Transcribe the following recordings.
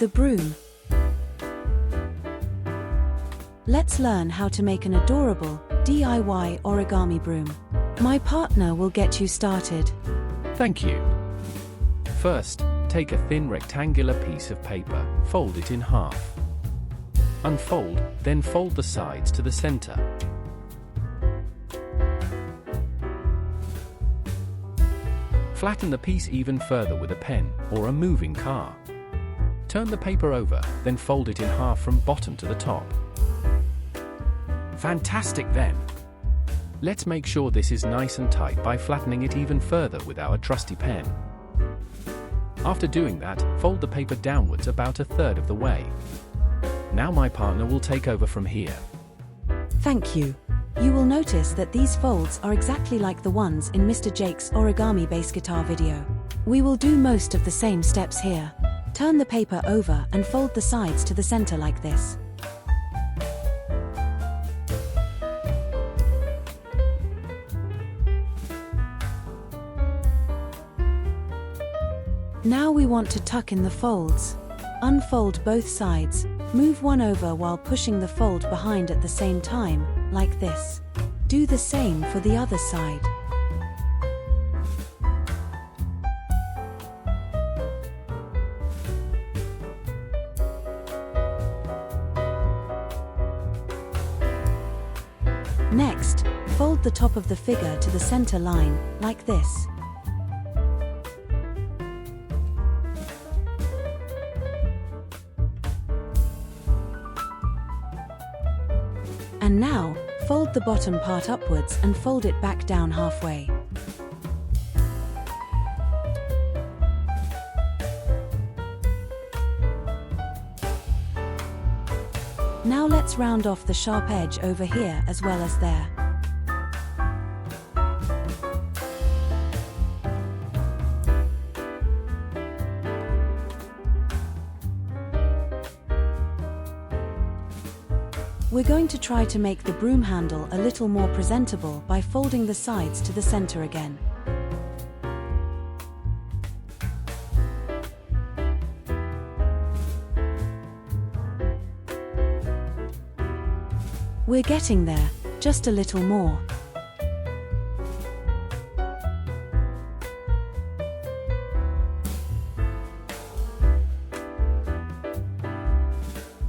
The broom. Let's learn how to make an adorable DIY origami broom. My partner will get you started. Thank you. First, take a thin rectangular piece of paper, fold it in half. Unfold, then fold the sides to the center. Flatten the piece even further with a pen or a moving car. Turn the paper over, then fold it in half from bottom to the top. Fantastic then! Let's make sure this is nice and tight by flattening it even further with our trusty pen. After doing that, fold the paper downwards about a third of the way. Now my partner will take over from here. Thank you. You will notice that these folds are exactly like the ones in Mr. Jake's origami bass guitar video. We will do most of the same steps here. Turn the paper over and fold the sides to the center like this. Now we want to tuck in the folds. Unfold both sides, move one over while pushing the fold behind at the same time, like this. Do the same for the other side. Next, fold the top of the figure to the center line, like this. And now, fold the bottom part upwards and fold it back down halfway. Now let's round off the sharp edge over here as well as there. We're going to try to make the broom handle a little more presentable by folding the sides to the center again. We're getting there, just a little more.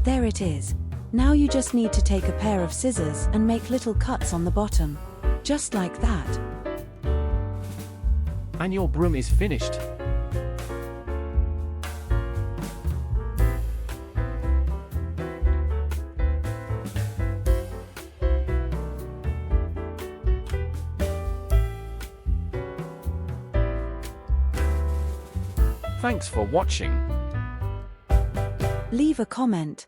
There it is. Now you just need to take a pair of scissors and make little cuts on the bottom. Just like that. And your broom is finished. Thanks for watching. Leave a comment.